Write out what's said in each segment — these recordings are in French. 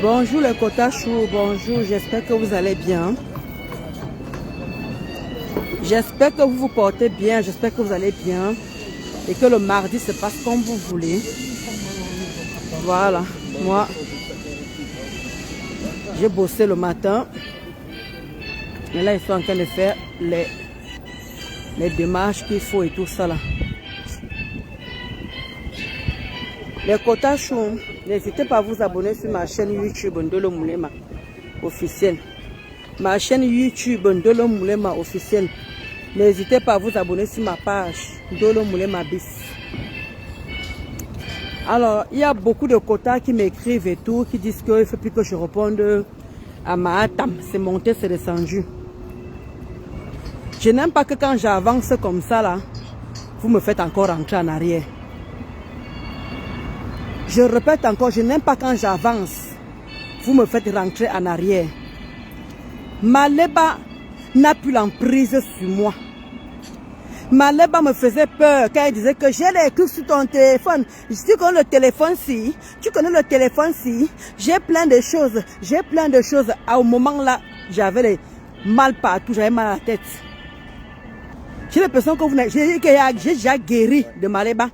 Bonjour les Kotachou, bonjour, j'espère que vous allez bien. J'espère que vous vous portez bien, j'espère que vous allez bien. Et que le mardi se passe comme vous voulez. Voilà, moi, j'ai bossé le matin. Et là, ils sont en train de faire les démarches qu'il faut et tout ça là. Les Kotachou, n'hésitez pas à vous abonner sur ma chaîne YouTube Ndolo Moulema officielle. Ma chaîne YouTube Ndolo Moulema officielle. N'hésitez pas à vous abonner sur ma page Ndolo Moulema bis. Alors, il y a beaucoup de quotas qui m'écrivent et tout, qui disent qu'il ne faut plus que je réponde à ma atam. C'est monté, c'est descendu. Je n'aime pas que quand j'avance comme ça là, vous me faites encore rentrer en arrière. Je répète encore, je n'aime pas quand j'avance, vous me faites rentrer en arrière. Maleba n'a plus l'emprise sur moi. Maleba me faisait peur quand elle disait que j'ai les trucs sur ton téléphone. Tu connais le téléphone-ci, tu connais le téléphone-ci. J'ai plein de choses, j'ai plein de choses. Au moment là, j'avais les mal partout, j'avais mal à la tête. J'ai l'impression que vous n'avez... J'ai déjà guéri de Maleba.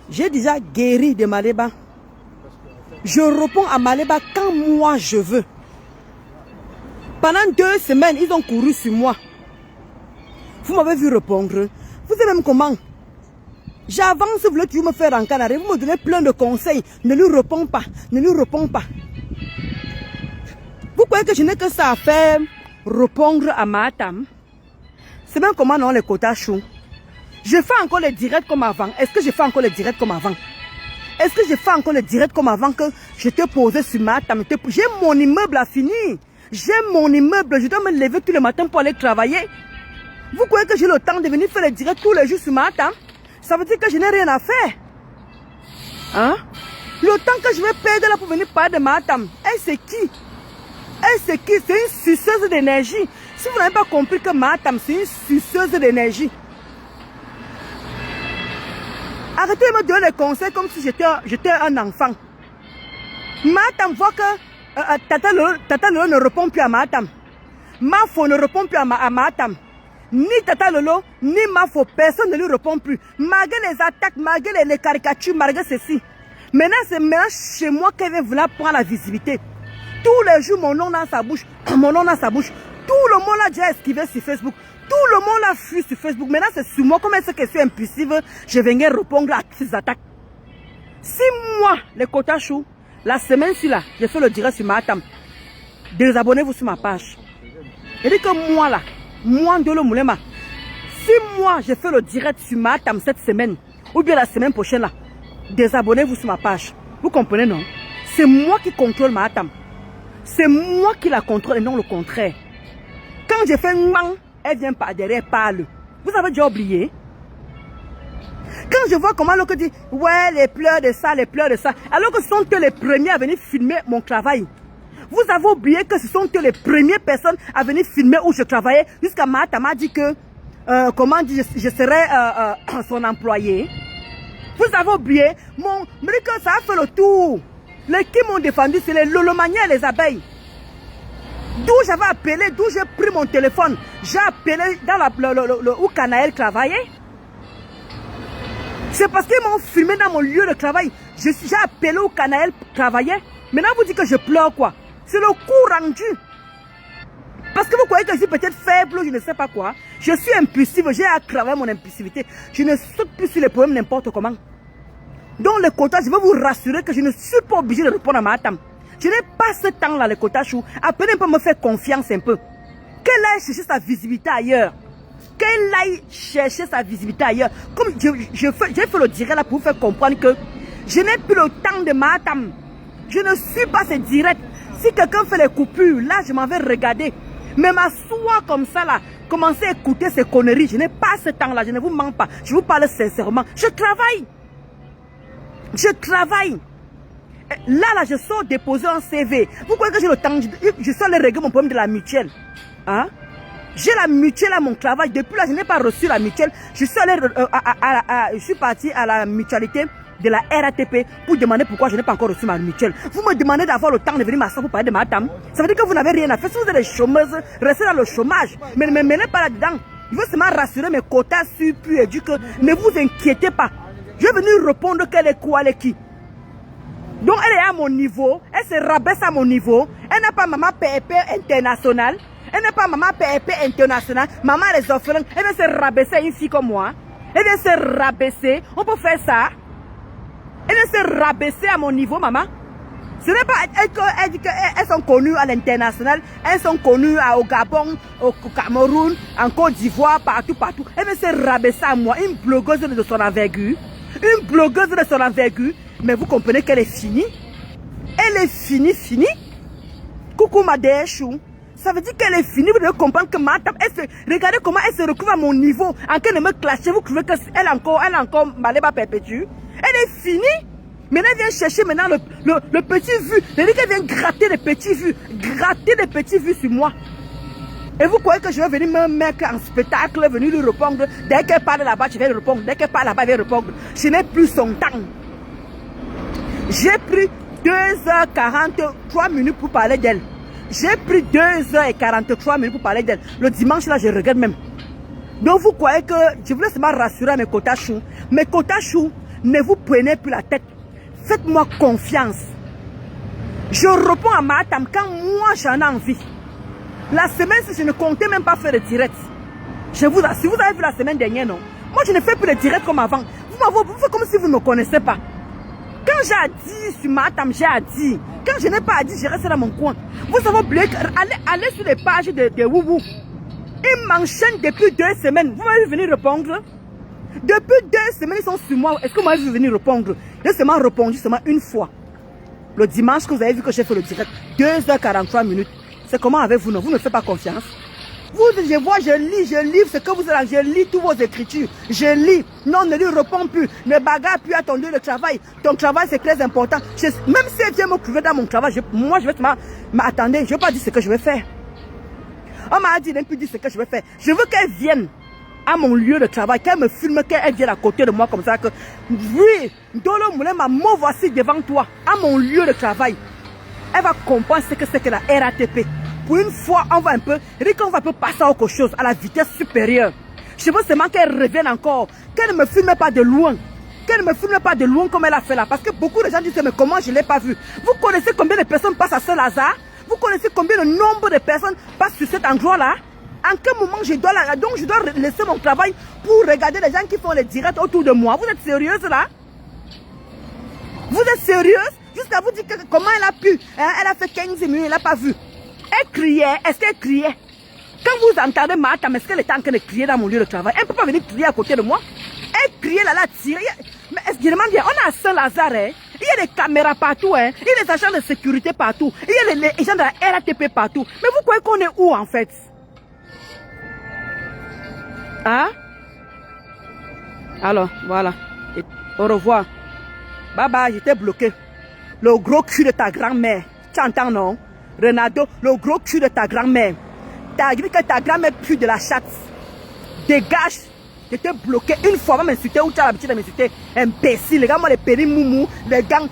J'ai déjà guéri de Maleba. Je réponds à Maleba quand moi je veux. Pendant 2 semaines, ils ont couru sur moi. Vous m'avez vu répondre. Vous savez même comment? J'avance, vous voulez toujours me faire encanner. Vous me donnez plein de conseils. Ne lui réponds pas. Ne lui réponds pas. Vous croyez que je n'ai que ça à faire? Répondre à Matam. C'est même comment non les Kotachou. Je fais encore les directs comme avant. Est-ce que je fais encore les directs comme avant? Est-ce que je fais encore les directs comme avant que je te posais sur Matam? J'ai mon immeuble à finir. J'ai mon immeuble. Je dois me lever tous les matins pour aller travailler. Vous croyez que j'ai le temps de venir faire les directs tous les jours sur Matam? Ça veut dire que je n'ai rien à faire. Hein? Le temps que je vais perdre là pour venir parler de Matam, elle c'est qui? Elle c'est qui? C'est une suceuse d'énergie. Si vous n'avez pas compris que Matam c'est une suceuse d'énergie. Arrêtez de me donner des conseils comme si j'étais un enfant. Matam voit que Tata Lolo ne répond plus à Matam. Mafo ne répond plus à Matam. Ni Tata Lolo, ni Mafo, personne ne lui répond plus. Malgré les attaques, malgré les caricatures, malgré ceci. Maintenant, c'est chez moi qu'elle vient vouloir prendre la visibilité. Tous les jours, mon nom dans sa bouche. Mon nom dans sa bouche. Tout le monde a déjà esquivé sur Facebook. Tout le monde a fui sur Facebook. Maintenant, c'est sur moi. Comme est-ce que je suis impulsive, je viens répondre à ces attaques. Si moi, les Kotachou, la semaine-ci là, je fais le direct sur Matam, désabonnez-vous sur ma page. Je dis que moi là, moi Ndolo Moulema, si moi je fais le direct sur Matam cette semaine, ou bien la semaine prochaine là, désabonnez-vous sur ma page. Vous comprenez non? C'est moi qui contrôle Matam. C'est moi qui la contrôle et non le contraire. Quand je fais un man, elle vient par derrière, parle. Vous avez déjà oublié? Quand je vois comment l'autre dit, ouais, les pleurs de ça, les pleurs de ça, alors que ce sont eux les premiers à venir filmer mon travail. Vous avez oublié que ce sont eux les premières personnes à venir filmer où je travaillais, jusqu'à Matam m'a dit que, comment dire, je serais son employé. Vous avez oublié, mais que ça a fait le tour. Les qui m'ont défendu, c'est les lolomaniens et les abeilles. D'où j'avais appelé, d'où j'ai pris mon téléphone, j'ai appelé dans où Canaël travaillait. C'est parce qu'ils m'ont filmé dans mon lieu de travail. J'ai appelé où Canaël travaillait. Maintenant, vous dites que je pleure quoi? C'est le coup rendu. Parce que vous croyez que je suis peut-être faible ou je ne sais pas quoi. Je suis impulsive, j'ai à travailler mon impulsivité. Je ne saute plus sur les problèmes n'importe comment. Donc les quotas, je veux vous rassurer que je ne suis pas obligé de répondre à ma tante. Je n'ai pas ce temps-là, les Kotachou. Appelez un peu me faire confiance un peu. Qu'elle aille chercher sa visibilité ailleurs. Qu'elle aille chercher sa visibilité ailleurs. Comme j'ai fait le direct là pour vous faire comprendre que je n'ai plus le temps de Matam. Je ne suis pas ce direct. Si quelqu'un fait les coupures, là je m'en vais regarder. Mais m'asseoir comme ça là, commencer à écouter ces conneries, je n'ai pas ce temps là, je ne vous mens pas. Je vous parle sincèrement. Je travaille. Je travaille. Là, je sors déposer un CV. Vous croyez que j'ai le temps? Je sors les régler mon problème de la mutuelle. Hein? J'ai la mutuelle à mon travail. Depuis là, je n'ai pas reçu la mutuelle. Je suis parti à la mutualité de la RATP pour demander pourquoi je n'ai pas encore reçu ma mutuelle. Vous me demandez d'avoir le temps de venir m'asseoir pour parler de ma dame. Ça veut dire que vous n'avez rien à faire. Si vous êtes des chômeuses, restez dans le chômage. Mais ne me mêlez pas là-dedans. Je veux seulement rassurer mes quotas sur puis du que ne vous inquiétez pas. Je vais venir répondre qu'elle est quoi, elle est qui. Donc elle est à mon niveau, elle se rabaisse à mon niveau. Elle n'a pas maman PEP international. Elle n'est pas maman PEP international. Maman les orphelins. Elle vient se rabaisser à une fille comme moi. Elle vient se rabaisser. On peut faire ça. Elle vient se rabaisser à mon niveau, maman. Ce n'est pas elle dit qu'elles sont connues à l'international. Elles sont connues au Gabon, au Cameroun, en Côte d'Ivoire, partout. Elle vient se rabaisser à moi. Une blogueuse de son envergure. Une blogueuse de son envergure. Mais vous comprenez qu'elle est finie. Elle est finie. Coucou ma déchou. Ça veut dire qu'elle est finie. Vous devez comprendre que ma table, regardez comment elle se retrouve à mon niveau. En train de me clasher. Vous trouvez qu'elle a encore Maléba perpétue. Elle est finie. Maintenant, elle vient chercher maintenant le petit vu. Elle dit qu'elle vient gratter les petits vues. Gratter les petits vues sur moi. Et vous croyez que je vais venir me mettre en spectacle, venir lui répondre. Dès qu'elle parle là-bas, je vais lui répondre. Dès qu'elle parle là-bas, je vais répondre. Je n'ai plus son temps. J'ai pris 2h43 minutes pour parler d'elle. J'ai pris 2h43 minutes pour parler d'elle. Le dimanche, là, je regrette même. Donc, vous croyez que je voulais seulement rassurer mes quotas choux. Mes quotas choux, ne vous prenez plus la tête. Faites-moi confiance. Je réponds à ma table quand moi, j'en ai envie. La semaine, si je ne comptais même pas faire de direct. Je vous assure, vous avez vu la semaine dernière, non? Moi, je ne fais plus de direct comme avant. Vous faites comme si vous ne me connaissez pas. Quand j'ai à dire sur ma table, j'ai à dire. Quand je n'ai pas à dire, je reste dans mon coin. Vous avez oublié, allez sur les pages de Woubou. Ils m'enchaînent depuis 2 semaines. Vous m'avez vu venir répondre? Depuis 2 semaines, ils sont sur moi. Est-ce que vous m'avez vu venir répondre? J'ai seulement répondu seulement une fois. Le dimanche que vous avez vu que j'ai fait le direct. 2h43 minutes. C'est comment avec vous, non? Vous ne me faites pas confiance. Vous, je vois, je lis ce que vous avez. Je lis toutes vos écritures. Je lis. Non, ne lui réponds plus. Ne bagarre plus à ton lieu de travail. Ton travail, c'est très important. Même si elle vient me trouver dans mon travail, moi, je vais m'attendre. Je ne vais pas dire ce que je vais faire. On m'a dit, elle ne peut dire ce que je vais faire. Je veux qu'elle vienne à mon lieu de travail, qu'elle me filme, qu'elle vienne à côté de moi comme ça. Que, oui, Dolo Moulin, me voici devant toi, à mon lieu de travail. Elle va comprendre ce que c'est que la RATP. Pour une fois, on va un peu passer à autre chose, à la vitesse supérieure. Je veux seulement qu'elle revienne encore, qu'elle ne me filme pas de loin. Qu'elle ne me filme pas de loin comme elle a fait là. Parce que beaucoup de gens disent, mais comment je ne l'ai pas vu? Vous connaissez combien de personnes passent à Saint-Lazare? Vous connaissez combien de nombre de personnes passent sur cet endroit-là? En quel moment je dois laisser mon travail pour regarder les gens qui font les directs autour de moi? Vous êtes sérieuse là? Vous êtes sérieuse? Jusqu'à vous dire comment elle a pu. Hein? Elle a fait 15 minutes, elle n'a pas vu. Elle criait. Est-ce qu'elle criait? Quand vous entendez ma tante, est-ce qu'elle est en train de crier dans mon lieu de travail? Elle ne peut pas venir crier à côté de moi. Elle criait là, tirer. Mais je demande bien, on a à Saint-Lazare, hein? Il y a des caméras partout, hein? Il y a des agents de sécurité partout. Il y a les gens de la RATP partout. Mais vous croyez qu'on est où en fait? Hein? Alors, voilà. Et au revoir. Bye bye, j'étais bloqué. Le gros cul de ta grand-mère. Tu entends, non? Renato, le gros cul de ta grand-mère. T'as dit que ta grand-mère pue de la chatte. Dégage. J'étais bloqué. Une fois, on va m'insulter. Où tu as l'habitude de m'insulter? Imbécile. Regarde-moi les périmmoumous, les gants,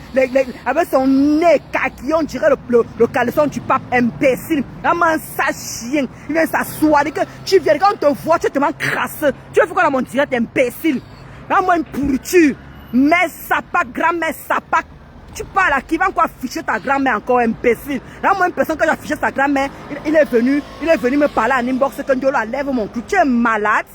avec son nez kaki, on dirait le caleçon du pape. Imbécile. Regarde-moi un sale chien. Il vient s'asseoir. Tu viens, quand on te voit, tu es tellement crasse. Tu veux faire quoi dans mon direct, imbécile? Regarde-moi une pourriture. Mère sapac, grand-mère sapac. Tu parles à qui va encore afficher ta grand-mère encore, imbécile. Regarde-moi une personne quand j'ai affiché sa grand-mère, il est venu me parler en inbox que Dieu lève mon cou. Tu es malade.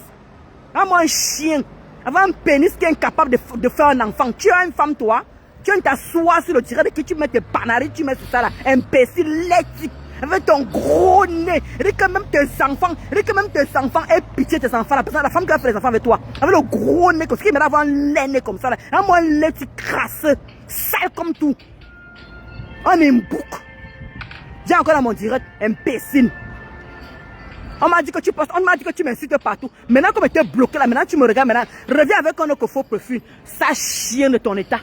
Moi un chien, avoir un pénis qui est incapable de faire un enfant. Tu as une femme, toi. Tu viens t'asseoir sur le tiré de qui tu mets tes panaris, tu mets sur ça là. Imbécile, laitique. Avec ton gros nez. Et que même tes enfants aient pitié tes enfants. La femme qui a fait les enfants avec toi. Avec le gros nez, comme ça, il m'a avoir un nez comme ça là. Moi un laitique crasseux, sale comme tout. On est une boucle. J'ai encore dans mon direct, imbécile. On m'a dit que tu passes, on m'a dit que tu m'insultes partout. Maintenant, comme tu es bloqué là, maintenant tu me regardes, maintenant, reviens avec un autre faux profil. Ça chien de ton état.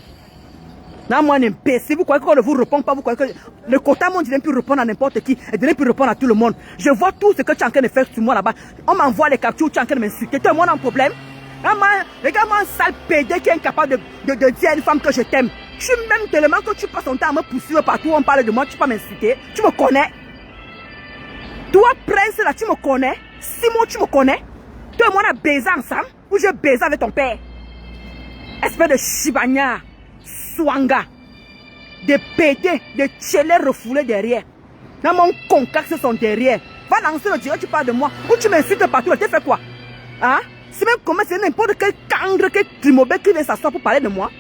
Non, moi, imbécile, vous croyez qu'on ne vous répond pas, vous croyez que le quota monde ne peut répondre à n'importe qui et ne peut répondre à tout le monde. Je vois tout ce que tu es en train de faire sur moi là-bas. On m'envoie les captures, tu es en train de m'insulter. Tu es moi un problème. Regarde-moi un sale pédé qui est incapable de dire à une femme que je t'aime. Je suis même tellement que tu passes ton temps à me pousser partout, on parle de moi, tu peux m'insulter. Tu me connais. Toi, prince, là, tu me connais. Simon, tu me connais. Toi et moi, on a baisé ensemble ou j'ai baisé avec ton père. Espèce de chibagna. Swanga, des pédés, des tchélés refoulés derrière. Dans mon concax sont derrière. Va lancer le direct, tu parles de moi. Ou tu m'insultes partout, tu fais quoi? Hein? C'est même comment c'est n'importe quel cangre, quel trimobé qui vient s'asseoir pour parler de moi.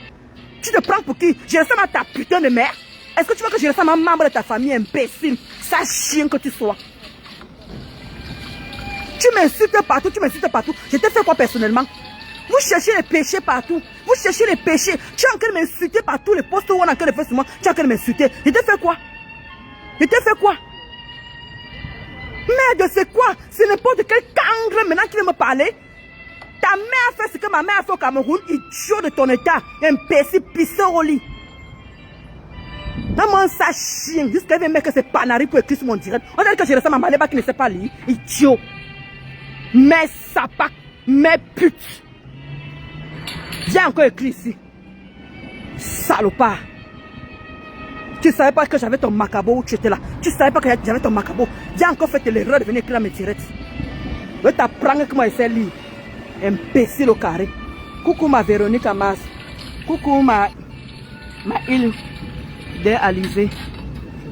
Tu te prends pour qui? Je ressemble à ta putain de mère. Est-ce que tu veux que je ressemble à un membre de ta famille, imbécile? Sale chien que tu sois. Tu m'insultes partout, tu m'insultes partout. Je t'ai fait quoi personnellement? Vous cherchez les péchés partout. Vous cherchez les péchés. Tu es en train de m'insulter par tous les postes où on est en train de faire sur moi. Tu es en train de m'insulter. Je t'ai fait quoi? Je t'ai fait quoi? Merde, c'est quoi? C'est n'importe quel cangre maintenant qui vient me parler. Ta mère a fait ce que ma mère a fait au Cameroun. Idiot de ton état. Imbécile, pisseur au lit. Maman, ça chien. Jusqu'à un mec que c'est panari pour écrire sur mon direct. On dirait que je ressemble à Maléba qui ne sait pas lire. Idiot. Mais sapac. Mais pute. Viens encore écrit ici. Salopard. Tu ne savais pas que j'avais ton macabo où tu étais là. Tu ne savais pas que j'avais ton macabo. Viens encore faire l'erreur de venir écrire à mes directs. Je vais t'apprendre comment essayer de lire. Imbécile au carré. Coucou ma Véronique Amas. Coucou ma île des Alizés.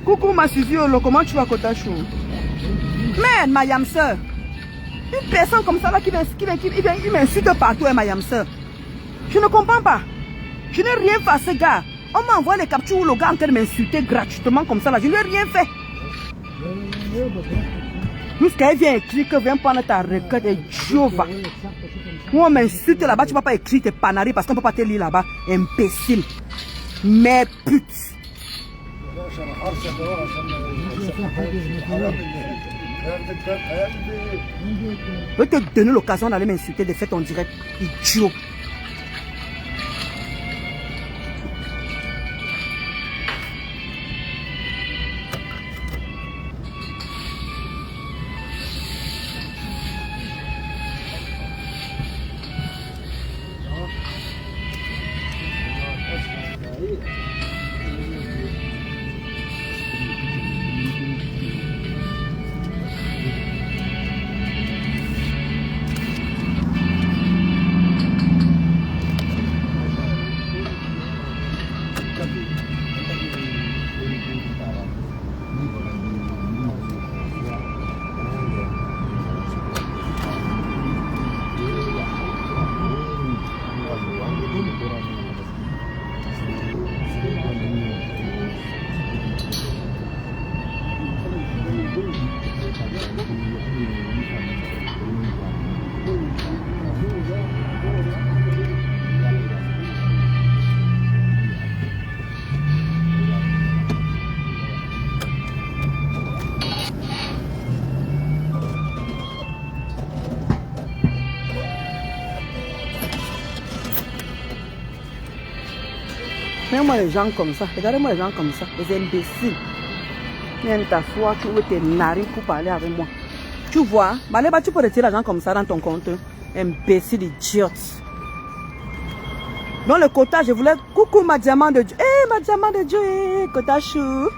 Coucou ma Suzy Olo. Comment tu vas, Kotachou? Merde, ma yamseur. Une personne comme ça là qui m'insulte partout, ma yamseur. Je ne comprends pas. Je n'ai rien fait à ce gars. On m'a envoyé les captures où le gars en train de m'insulter gratuitement comme ça là. Je n'ai rien fait. Jusqu'à vient écrire que viens prendre ta requête et Jova. Où on m'insulte là-bas, tu ne vas pas écrire tes panaris parce qu'on ne peut pas te lire là-bas. Imbécile. Mais pute. Je vais te donner l'occasion d'aller m'insulter, de faire ton direct. Idiot. Regardez-moi les gens comme ça. Regardez-moi les gens comme ça. Les imbéciles. Viens ta foi, tu ouvres tes narines pour parler avec moi. Tu vois, Maléba, tu peux retirer l'argent comme ça dans ton compte. Imbécile, idiote. Dans le quota, je voulais... Coucou ma diamant de Dieu. Eh, ma diamant de Dieu. Kotachou.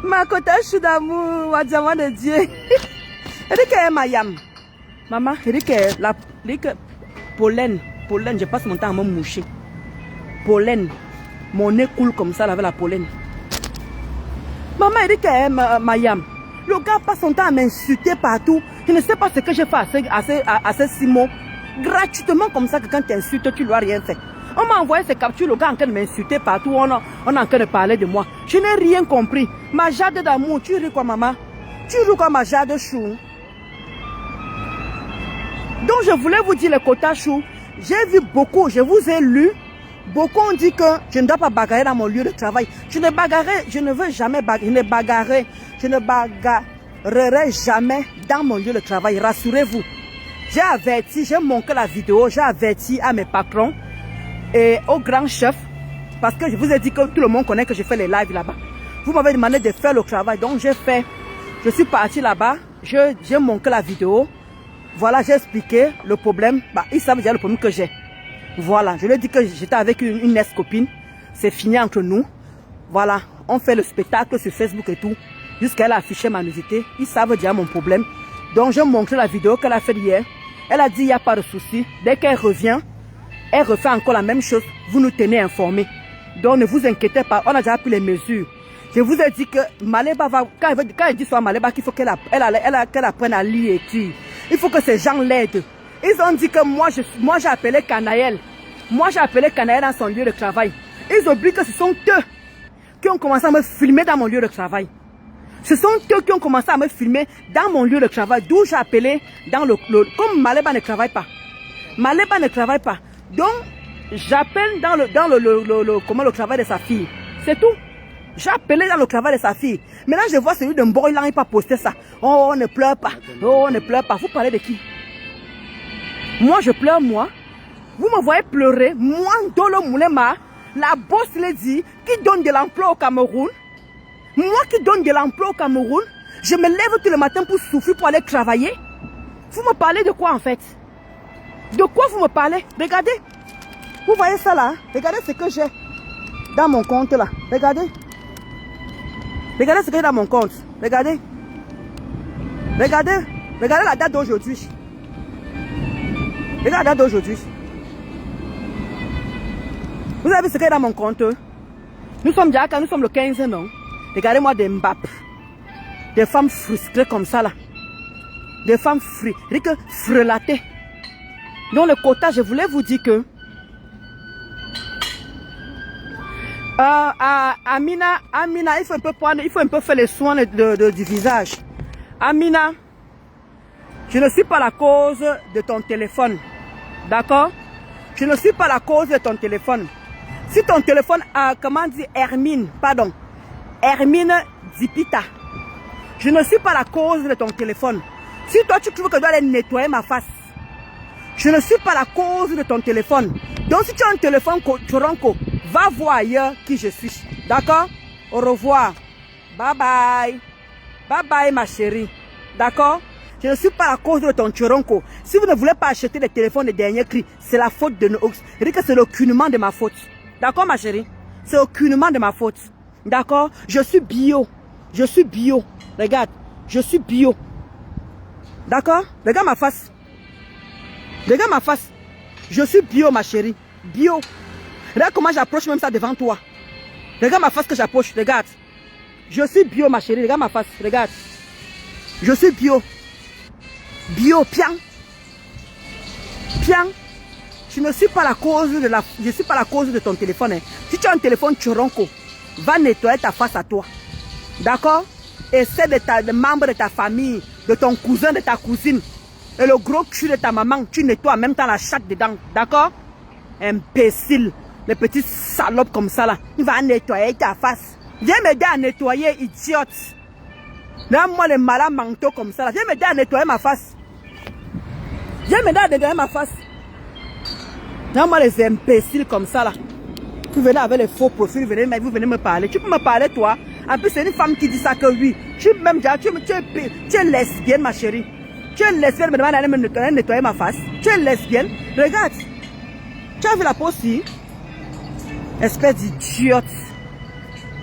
Ma Kotachou d'amour. Ma diamant de Dieu. Elle dit qu'elle est ma yam. Maman, elle dit que pollen, je passe mon temps à me moucher. Pollen. Mon nez coule comme ça avec la pollen. Maman, elle dit qu'elle est ma yam. Le gars passe son temps à m'insulter partout. Je ne sais pas ce que j'ai fait à ce Simon. Gratuitement comme ça que quand tu insultes, tu ne lui as rien fait. On m'a envoyé ces captures, le gars en train de m'insulter partout. On est en train de parler de moi. Je n'ai rien compris. Ma jade d'amour, tu ris quoi maman? Tu ris quoi ma jade chou? Donc je voulais vous dire le quota chou. J'ai vu beaucoup, je vous ai lu. Beaucoup ont dit que je ne dois pas bagarrer dans mon lieu de travail. Je ne veux jamais bagarrer. Je ne bagarrerai jamais dans mon lieu de travail. Rassurez-vous. J'ai averti, j'ai montré la vidéo, j'ai averti à mes patrons et au grand chef Parce que je vous ai dit que tout le monde connaît que je fais les lives là-bas. Vous m'avez demandé de faire le travail, donc j'ai fait. Je suis parti là-bas, j'ai montré la vidéo. Voilà, j'ai expliqué le problème. Bah, ils savent déjà le problème que j'ai. Voilà, je lui ai dit que j'étais avec une ex-copine. C'est fini entre nous. Voilà, on fait le spectacle sur Facebook et tout. Jusqu'à elle a affiché ma nudité. Ils savent déjà mon problème. Donc, j'ai montré la vidéo qu'elle a faite hier. Elle a dit, il n'y a pas de souci. Dès qu'elle revient, elle refait encore la même chose. Vous nous tenez informés. Donc, ne vous inquiétez pas. On a déjà pris les mesures. Je vous ai dit que Maleba va, quand elle dit soit Maleba, qu'il faut qu'elle apprenne à lire et écrire. Il faut que ces gens l'aident. Ils ont dit que moi j'ai appelé Canaël. Moi j'ai appelé Canaël dans son lieu de travail. Ils oublient que ce sont eux qui ont commencé à me filmer dans mon lieu de travail. Ce sont eux qui ont commencé à me filmer dans mon lieu de travail. D'où j'ai appelé dans comme Maleba ne travaille pas. Maleba ne travaille pas. Donc j'appelle dans le travail de sa fille. C'est tout. J'ai appelé dans le travail de sa fille. Maintenant, je vois celui de Mboy, il n'a pas posté ça. Oh, on ne pleure pas. Oh, on ne pleure pas. Vous parlez de qui? Moi, je pleure, moi. Vous me voyez pleurer. Moi, Ndolo Moulema, la boss lady qui donne de l'emploi au Cameroun. Moi qui donne de l'emploi au Cameroun. Je me lève tout le matin pour souffrir, pour aller travailler. Vous me parlez de quoi, en fait? De quoi vous me parlez? Regardez. Vous voyez ça, là? Regardez ce que j'ai dans mon compte, là. Regardez. Regardez ce qu'il y a dans mon compte. Regardez. Regardez. Regardez la date d'aujourd'hui. Regardez la date d'aujourd'hui. Vous avez vu ce qu'il y a dans mon compte? Nous sommes déjà, nous sommes le 15, non? Regardez-moi des Mbappé. Des femmes frustrées comme ça, là. Des femmes frelatées. Donc le quota, je voulais vous dire que Amina, il faut un peu faire les soins du visage. Amina, je ne suis pas la cause de ton téléphone. D'accord? Je ne suis pas la cause de ton téléphone. Si ton téléphone a, comment dire, Hermine Dipita, je ne suis pas la cause de ton téléphone. Si toi tu trouves que je dois aller nettoyer ma face, je ne suis pas la cause de ton téléphone. Donc si tu as un téléphone Choronko, va voir ailleurs qui je suis. D'accord? Au revoir. Bye bye. Bye bye ma chérie. D'accord? Je ne suis pas la cause de ton Choronko. Si vous ne voulez pas acheter des téléphones de dernier cri, c'est la faute de nos... C'est aucunement de ma faute. D'accord ma chérie? C'est aucunement de ma faute. D'accord? Je suis bio. Je suis bio. Regarde. Je suis bio. D'accord? Regarde ma face. Regarde ma face. Je suis bio ma chérie. Bio. Regarde comment j'approche même ça devant toi. Regarde ma face que j'approche. Regarde. Je suis bio ma chérie. Regarde ma face. Regarde. Je suis bio. Bio. Pian. Pian. Je ne suis pas la cause de je suis pas la cause de ton téléphone. Hein. Si tu as un téléphone Choronko, va nettoyer ta face à toi. D'accord? Essaie de membres de ta famille, de ton cousin, de ta cousine. Et le gros cul de ta maman, tu nettoies en même temps la chatte dedans. D'accord? Imbécile. Les petites salopes comme ça là. Il va nettoyer ta face. Viens m'aider à nettoyer, idiote. Donne-moi les malins manteaux comme ça là. Viens m'aider à nettoyer ma face. Viens m'aider à nettoyer ma face. Donne-moi les imbéciles comme ça là. Vous venez avec les faux profils, vous venez me parler. Tu peux me parler toi. En plus c'est une femme qui dit ça que oui. Tu es lesbienne ma chérie. Tu es lesbienne, me demande d'aller me nettoyer ma face. Tu es lesbienne. Regarde. Tu as vu la peau aussi? Espèce d'idiote.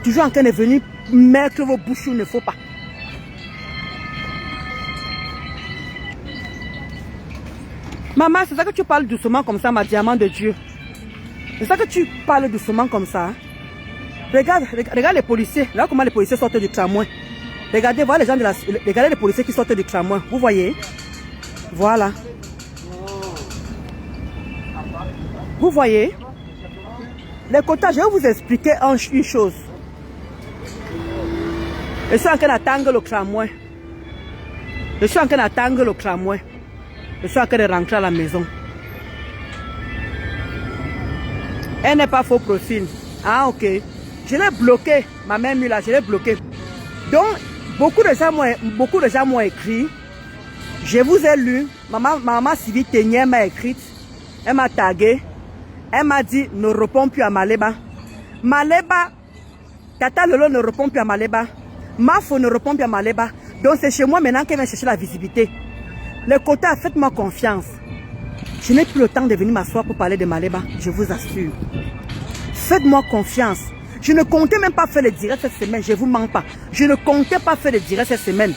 Toujours en train de venir mettre vos bouches où il ne faut pas. Maman, c'est ça que tu parles doucement comme ça, ma diamant de Dieu. C'est ça que tu parles doucement comme ça. Hein? Regarde les policiers. Regarde comment les policiers sortent du tramway. Regardez, voilà les gens de la... Regardez les policiers qui sortent du tramway. Vous voyez? Voilà. Vous voyez? Les quotas, je vais vous expliquer une chose. Je suis en train d'attendre le tramway. Je suis en train d'attendre le tramway. Je suis en train de rentrer à la maison. Elle n'est pas faux profil. Ah, ok. Je l'ai bloqué. Ma mère là, je l'ai bloqué. Donc, beaucoup de gens m'ont écrit. Je vous ai lu. Maman Sylvie Ténier m'a écrit. Elle m'a tagué. Elle m'a dit, ne réponds plus à Maleba. Maleba, Tata Lolo ne répond plus à Maleba. Mafo ne répond plus à Maleba. Donc c'est chez moi maintenant qu'elle vient chercher la visibilité. Les quotas, faites-moi confiance. Je n'ai plus le temps de venir m'asseoir pour parler de Maleba, je vous assure. Faites-moi confiance. Je ne comptais même pas faire le direct cette semaine, je ne vous mens pas. Je ne comptais pas faire le direct cette semaine.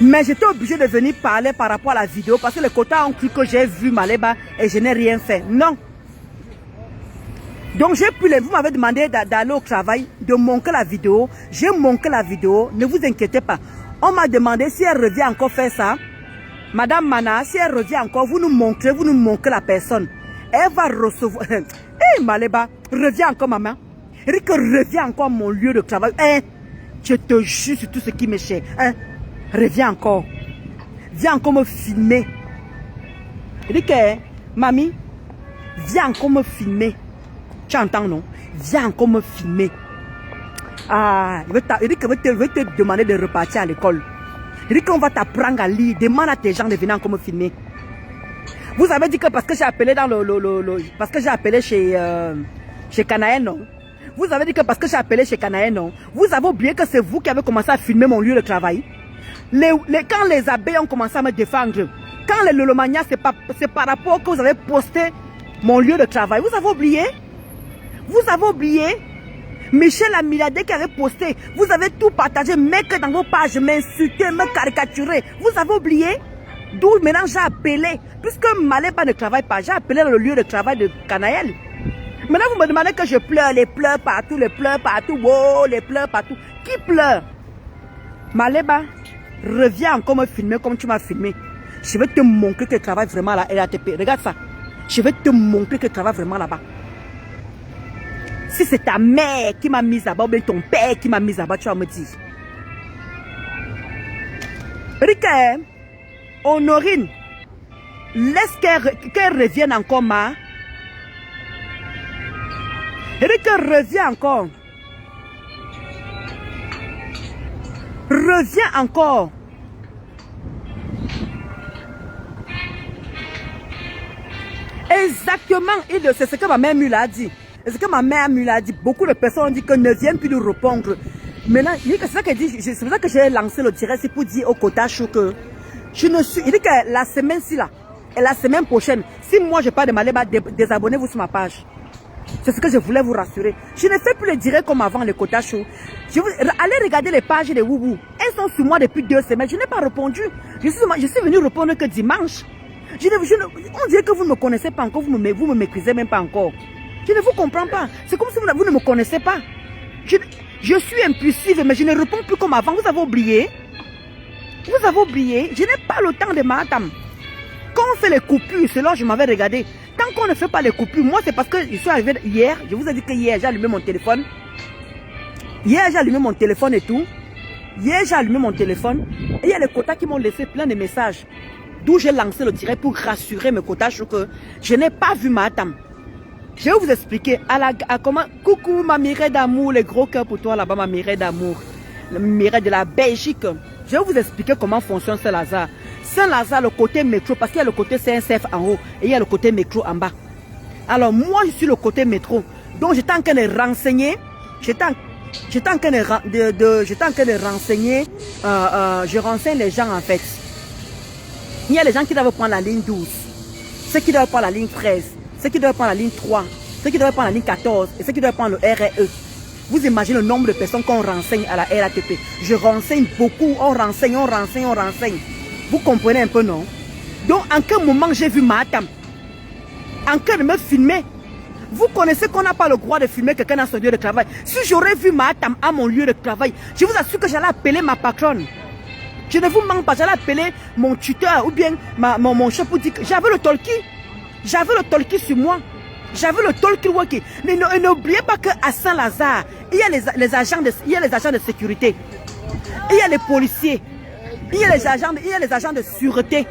Mais j'étais obligé de venir parler par rapport à la vidéo parce que les quotas ont cru que j'ai vu Maleba et je n'ai rien fait. Non. Donc j'ai pu vous m'avez demandé d'aller au travail, de monter la vidéo. J'ai monté la vidéo, ne vous inquiétez pas. On m'a demandé si elle revient encore faire ça. Madame Mana, si elle revient encore, vous nous montrez la personne. Elle va recevoir... Hé Maleba, reviens encore maman. Eric, reviens encore à mon lieu de travail. Hein? Je te jure sur tout ce qui me cher. Hein? Reviens encore. Viens encore me filmer. Eric, mamie, viens encore me filmer. Tu entends, non? Viens encore me filmer. Ah, Eric veut te demander de repartir à l'école. Eric, on va t'apprendre à lire. Demande à tes gens de venir encore me filmer. Vous avez dit que parce que j'ai appelé dans parce que j'ai appelé chez Canaën, non? Vous avez dit que parce que j'ai appelé chez Canaën, non? Vous avez oublié que c'est vous qui avez commencé à filmer mon lieu de travail. Quand les abeilles ont commencé à me défendre, quand les Lolomania, c'est par rapport que vous avez posté mon lieu de travail. Vous avez oublié? Vous avez oublié? Michel Amilade qui avait posté, vous avez tout partagé, mais que dans vos pages, m'insulter, me caricaturer. Vous avez oublié? D'où maintenant j'ai appelé, puisque Maleba ne travaille pas, j'ai appelé le lieu de travail de Canaël. Maintenant vous me demandez que je pleure, les pleurs partout, wow, les pleurs partout. Qui pleure? Maleba, reviens encore me filmer comme tu m'as filmé. Je vais te montrer que tu travailles vraiment à la RATP. Regarde ça. Je vais te montrer que tu travailles vraiment là-bas. Si c'est ta mère qui m'a mise là-bas, ou bien ton père qui m'a mise là-bas, tu vas me dire. Rika, Honorine, laisse qu'elle revienne encore, ma. Rika, reviens encore. Reviens encore. Exactement, c'est ce que ma mère Mula a dit. C'est ce que ma mère Mula a dit. Beaucoup de personnes ont dit que ne viennent plus nous répondre. Maintenant, c'est ça qu'elle dit. C'est pour ça que j'ai lancé le direct. C'est pour dire au quota chaud que je ne suis. Il dit que la semaine-ci là, et la semaine prochaine, si moi je parle de Maleba, désabonnez-vous sur ma page. C'est ce que je voulais vous rassurer. Je ne fais plus le direct comme avant le quota chaud. Allez regarder les pages des Woubou. Elles sont sur moi depuis 2 semaines. Je n'ai pas répondu. Je suis venu répondre que dimanche. On dirait que vous ne me connaissez pas encore, vous me méprisez même pas encore. Je ne vous comprends pas. C'est comme si vous ne me connaissez pas. Je suis impulsive, mais je ne réponds plus comme avant. Vous avez oublié? Vous avez oublié? Je n'ai pas le temps de m'attendre. Quand on fait les coupures, c'est là que je m'avais regardé. Tant qu'on ne fait pas les coupures, moi c'est parce que je suis arrivé hier. Je vous ai dit que hier j'ai allumé mon téléphone. Hier j'ai allumé mon téléphone et tout. Hier j'ai allumé mon téléphone. Et il y a les quotas qui m'ont laissé plein de messages. D'où j'ai lancé le direct pour rassurer mes quotas que je n'ai pas vu Matam. Je vais vous expliquer à comment. Coucou ma Mireille d'amour, les gros cœurs pour toi là-bas, ma Mireille d'amour. La Mireille de la Belgique. Je vais vous expliquer comment fonctionne Saint-Lazare. Saint-Lazare, le côté métro, parce qu'il y a le côté CNCF en haut et il y a le côté métro en bas. Alors moi je suis le côté métro. Donc j'étais en train de renseigner. J'étais en train de renseigner. Je renseigne les gens en fait. Il y a les gens qui doivent prendre la ligne 12, ceux qui doivent prendre la ligne 13, ceux qui doivent prendre la ligne 3, ceux qui doivent prendre la ligne 14 et ceux qui doivent prendre le RE. Vous imaginez le nombre de personnes qu'on renseigne à la RATP. Je renseigne beaucoup, on renseigne. Vous comprenez un peu, non? Donc, en quel moment j'ai vu Matam en train de me filmer? Vous connaissez qu'on n'a pas le droit de filmer quelqu'un dans son lieu de travail. Si j'aurais vu Matam à mon lieu de travail, je vous assure que j'allais appeler ma patronne. Je ne vous mens pas, j'allais appeler mon tuteur ou bien mon chef pour dire que j'avais le talkie. J'avais le talkie sur moi. J'avais le talkie-walkie. Mais n'oubliez pas qu'à Saint-Lazare, il y a les agents de sécurité. Il y a les policiers. Il y a les agents de sûreté.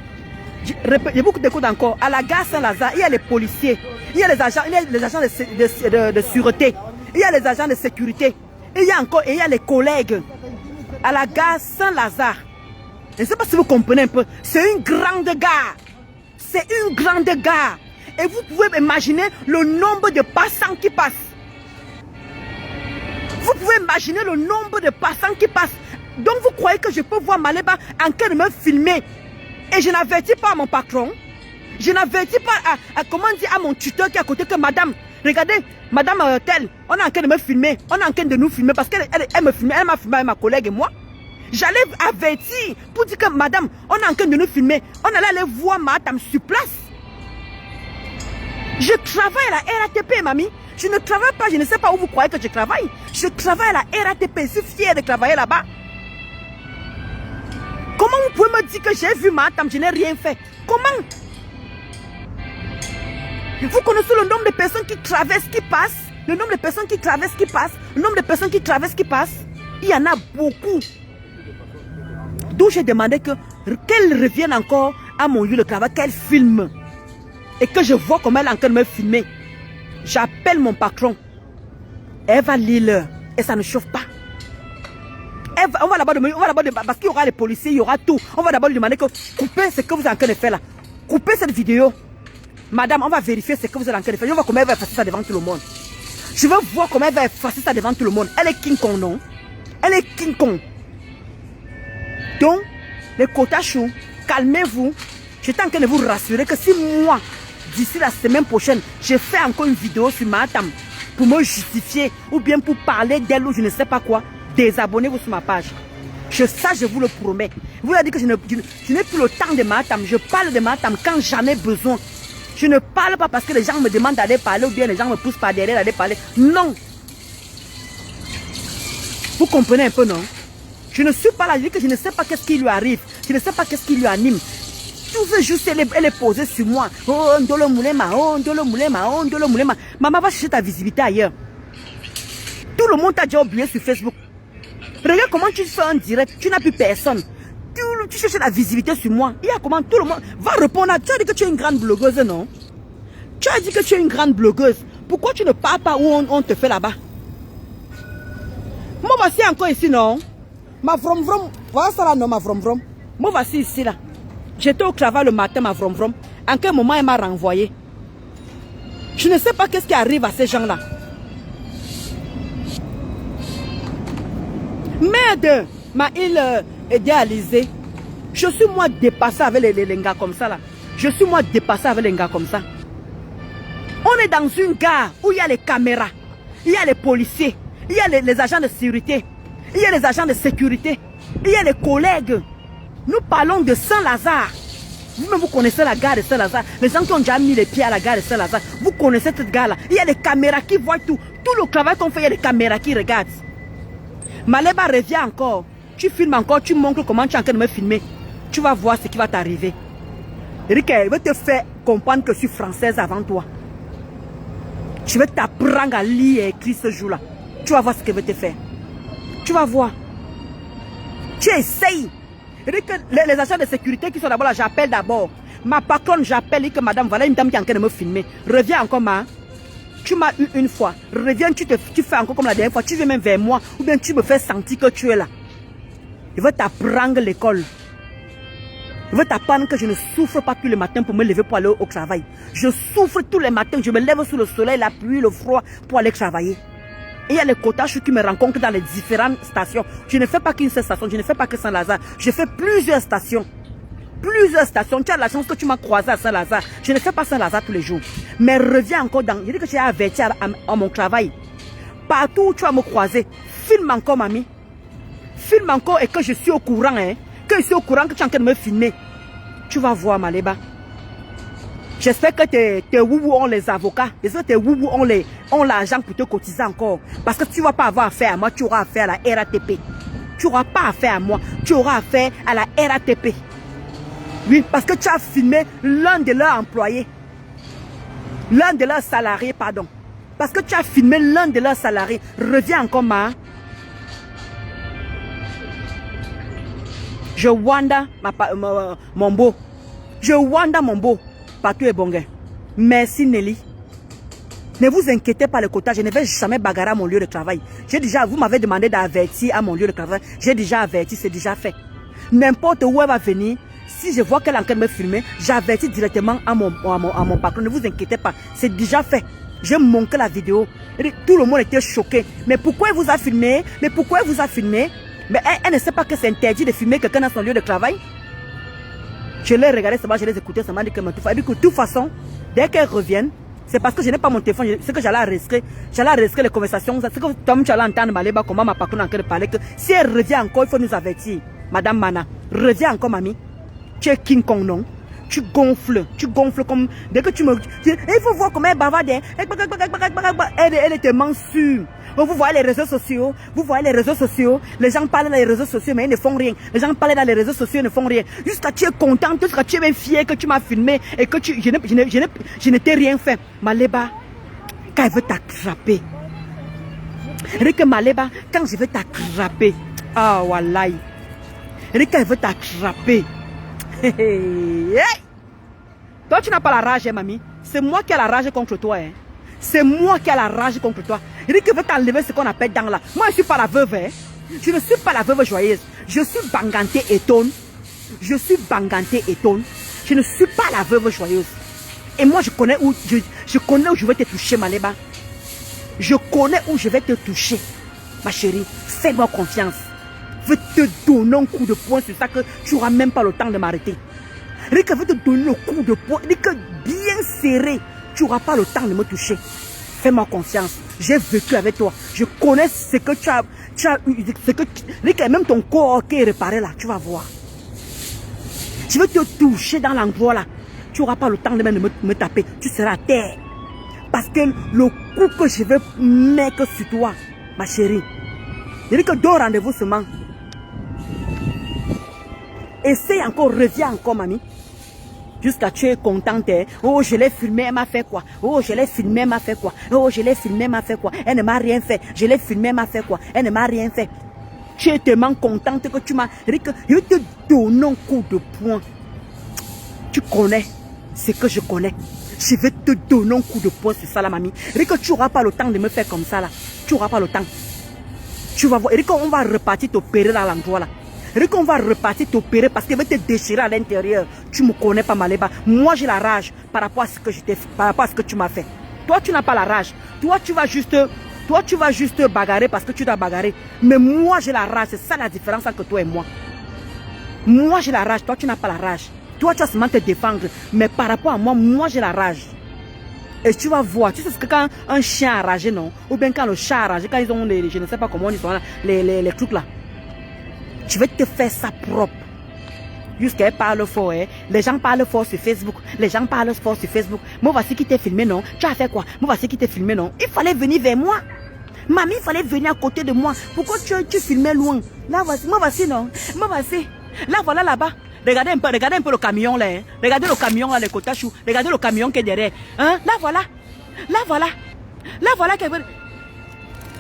J'ai beaucoup d'écoute encore. À la gare Saint-Lazare, il y a les policiers. Il y a les agents de sûreté. Il y a les agents de sécurité. Il y a les collègues. À la gare Saint-Lazare. Je ne sais pas si vous comprenez un peu. C'est une grande gare. C'est une grande gare. Et vous pouvez imaginer le nombre de passants qui passent. Vous pouvez imaginer le nombre de passants qui passent. Donc vous croyez que je peux voir Maleba en train de me filmer et je n'avertis pas à mon patron? Je n'avertis pas comment dire, à mon tuteur qui est à côté que madame, regardez, madame telle, on est en train de me filmer, on est en train de nous filmer parce qu'elle me filmait, elle m'a filmé avec ma collègue et moi. J'allais avertir pour dire que madame, on est en train de nous filmer. On allait aller voir madame sur place. Je travaille à la RATP, mamie. Je ne travaille pas, je ne sais pas où vous croyez que je travaille. Je travaille à la RATP, je suis fière de travailler là-bas. Comment vous pouvez me dire que j'ai vu madame, je n'ai rien fait? Comment? Vous connaissez le nombre de personnes qui traversent, qui passent? Le nombre de personnes qui traversent, qui passent? Le nombre de personnes qui traversent, qui passent? Il y en a beaucoup. D'où j'ai demandé qu'elle revienne encore à mon lieu de travail, qu'elle filme. Et que je vois comment elle est en train de me filmer. J'appelle mon patron. Elle va lire l'heure. Et ça ne chauffe pas. On va d'abord demander, parce qu'il y aura les policiers, il y aura tout. On va d'abord lui demander que coupez ce que vous êtes en train de faire là. Coupez cette vidéo. Madame, on va vérifier ce que vous êtes en train de faire. Je vois comment elle va effacer ça devant tout le monde. Je veux voir comment elle va effacer ça devant tout le monde. Elle est King Kong, non? Elle est King Kong. Donc, les Kotachou, calmez-vous. J'étais en train de vous rassurer que si moi, d'ici la semaine prochaine, je fais encore une vidéo sur Matam pour me justifier ou bien pour parler d'elle ou je ne sais pas quoi, désabonnez-vous sur ma page. Ça, je vous le promets. Vous avez dit que je n'ai plus le temps de Matam. Je parle de Matam quand j'en ai besoin. Je ne parle pas parce que les gens me demandent d'aller parler ou bien les gens me poussent par derrière d'aller parler. Non. Vous comprenez un peu, non? Je ne suis pas là, je dis que je ne sais pas qu'est-ce qui lui arrive. Je ne sais pas qu'est-ce qui lui anime. Tout veut juste, elle est posée sur moi. Oh, Ndolo Moulema, oh, Ndolo Moulema, oh, Ndolo Moulema. Maman va chercher ta visibilité ailleurs. Tout le monde t'a déjà oublié sur Facebook. Regarde comment tu fais un direct, tu n'as plus personne. Tu cherches la visibilité sur moi. Il y a comment tout le monde va répondre à... Tu as dit que tu es une grande blogueuse, non? Tu as dit que tu es une grande blogueuse. Pourquoi tu ne parles pas où on te fait là-bas? Moi, voici encore ici, non? Ma vrom vrom. Voilà ça là, non, ma vrom vrom. Moi, voici ici, là. J'étais au travail le matin, ma vrom vrom. En quel moment elle m'a renvoyé? Je ne sais pas qu'est-ce qui arrive à ces gens-là. Merde, ma île idéalisée. Je suis moi dépassé avec les gars comme ça, là. Je suis moi dépassé avec les gars comme ça. On est dans une gare où il y a les caméras, il y a les policiers, il y a les agents de sécurité, il y a les agents de sécurité, il y a les collègues. Nous parlons de Saint-Lazare. Vous-même, vous connaissez la gare de Saint-Lazare. Les gens qui ont déjà mis les pieds à la gare de Saint-Lazare, vous connaissez cette gare-là. Il y a les caméras qui voient tout. Tout le travail qu'on fait, il y a les caméras qui regardent. Maleba revient encore. Tu filmes encore, tu montres comment tu es en train de me filmer. Tu vas voir ce qui va t'arriver. Erika, je vais te faire comprendre que je suis française avant toi. Je vais t'apprendre à lire et écrire ce jour-là. Tu vas voir ce que je vais te faire. Tu vas voir. Tu essayes. Les agents de sécurité qui sont d'abord là, j'appelle d'abord. Ma patronne, j'appelle et que madame, voilà une dame qui est en train de me filmer. Reviens encore, ma. Tu m'as eu une fois. Reviens, tu fais encore comme la dernière fois. Tu viens même vers moi. Ou bien tu me fais sentir que tu es là. Je vais t'apprendre l'école. Je vais t'apprendre que je ne souffre pas tous les matins pour me lever pour aller au travail. Je souffre tous les matins. Je me lève sous le soleil, la pluie, le froid pour aller travailler. Et il y a les Kotachou qui me rencontrent dans les différentes stations. Je ne fais pas qu'une seule station. Je ne fais pas que Saint-Lazare. Je fais plusieurs stations. Plusieurs stations. Tu as la chance que tu m'as croisé à Saint-Lazare. Je ne fais pas Saint-Lazare tous les jours. Mais reviens encore dans... Je dis que j'ai averti à mon travail. Partout où tu vas me croiser, filme encore, mamie. Filme encore et que je suis au courant. Hein, que je suis au courant que tu es en train de me filmer. Tu vas voir, Maleba. J'espère que tes woubou ont les avocats. J'espère que tes woubou ont l'argent pour te cotiser encore. Parce que tu ne vas pas avoir affaire à moi. Tu auras affaire à la RATP. Tu n'auras pas affaire à moi. Tu auras affaire à la RATP. Oui, parce que tu as filmé l'un de leurs employés. L'un de leurs salariés, pardon. Parce que tu as filmé l'un de leurs salariés. Reviens encore, ma. Je wanda mon beau. Je wanda mon beau. Partout est bon. Merci Nelly. Ne vous inquiétez pas le quota. Je ne vais jamais bagarrer à mon lieu de travail. Vous m'avez demandé d'avertir à mon lieu de travail. J'ai déjà averti, c'est déjà fait. N'importe où elle va venir. Si je vois qu'elle est en train de me filmer, j'avertis directement à mon patron. Ne vous inquiétez pas, c'est déjà fait. J'ai montré la vidéo. Tout le monde était choqué. Mais pourquoi elle vous a filmé? Mais pourquoi elle vous a filmé? Mais elle ne sait pas que c'est interdit de filmer quelqu'un dans son lieu de travail. Je l'ai regardé, je l'ai écouté, ça m'a dit que de toute façon, dès qu'elle revienne, c'est parce que je n'ai pas mon téléphone, c'est que j'allais enregistrer les conversations. C'est que Tom, tu allais entendre Maleba, comment ma patronne en train de parler, que si elle revient encore, il faut nous avertir. Madame Mana, reviens encore, mamie. Tu es King Kong, non? Tu gonfles comme... Dès que tu me... Il faut voir comment elle bavarde. Elle est tellement sûre. Vous voyez les réseaux sociaux, les gens parlent dans les réseaux sociaux, mais ils ne font rien. Les gens parlent dans les réseaux sociaux, ils ne font rien. Jusqu'à tu es contente, jusqu'à tu es même fier que tu m'as filmé et que je ne t'ai rien fait. Maleba, quand elle veut t'attraper, Rick Maleba, quand je veux t'attraper, ah wallahi, Rick elle veut t'attraper. Toi tu n'as pas la rage, hein, mamie. C'est moi qui ai la rage contre toi. Hein. C'est moi qui ai la rage contre toi. Rick veut t'enlever ce qu'on appelle dans là. Moi je ne suis pas la veuve. Hein. Je ne suis pas la veuve joyeuse. Je suis Banganté Eton. Je suis Banganté Eton. Je ne suis pas la veuve joyeuse. Et moi je connais où je vais te toucher, Maleba. Je connais où je vais te toucher. Ma chérie, fais-moi confiance. Je vais te donner un coup de poing sur ça que tu n'auras même pas le temps de m'arrêter. Rick veut te donner le coup de poing. Rick bien serré. Tu n'auras pas le temps de me toucher. Fais-moi confiance. J'ai vécu avec toi. Je connais ce que tu as Rick, même ton corps qui est réparé là. Tu vas voir. Je vais te toucher dans l'endroit là. Tu n'auras pas le temps de me taper. Tu seras à terre. Parce que le coup que je vais mettre sur toi, ma chérie, Rick donne rendez-vous seulement. Essaye encore, reviens encore, mamie. Jusqu'à tu es contente. Hein? Oh, je l'ai filmé, elle m'a fait quoi? Oh, je l'ai filmé, elle m'a fait quoi? Oh, je l'ai filmé, elle m'a fait quoi? Elle ne m'a rien fait. Je l'ai filmé, elle m'a fait quoi? Elle ne m'a rien fait. Tu es tellement contente que tu m'as... Je te donne un coup de poing. Tu connais ce que je connais. Je vais te donner un coup de poing sur ça, la mamie. Rick, tu n'auras pas le temps de me faire comme ça, là. Tu n'auras pas le temps. Tu vas voir. Rick, on va repartir t'opérer dans l'endroit, là. Rick, on va repartir t'opérer parce qu'il va te déchirer à l'intérieur. Tu ne me connais pas, Maleba. Moi, j'ai la rage par rapport à ce que je t'ai fait, par rapport à ce que tu m'as fait. Toi, tu n'as pas la rage. Toi, tu vas juste bagarrer parce que tu dois bagarrer. Mais moi, j'ai la rage. C'est ça la différence entre toi et moi. Moi, j'ai la rage. Toi, tu n'as pas la rage. Toi, tu vas seulement te défendre. Mais par rapport à moi, moi, j'ai la rage. Et tu vas voir. Tu sais ce que quand un chien a ragé, non? Ou bien quand le chat a ragé, quand ils ont les, je ne sais pas comment ils sont là, les trucs là. Je vais te faire ça propre. Jusqu'à elle parle fort, hein. Les gens parlent fort sur Facebook. Moi, voici qui t'est filmé, non? Tu as fait quoi? Moi, voici qui t'est filmé, non? Il fallait venir vers moi. Mamie, il fallait venir à côté de moi. Pourquoi tu filmais loin? Là, voici, moi, voici, non? Moi, voici. Là, voilà, là-bas. Regardez un peu le camion, là. Hein. Regardez le camion, là, les Kotachou. Regardez le camion qui est derrière. Hein? Là, voilà. Là, voilà. Là, voilà.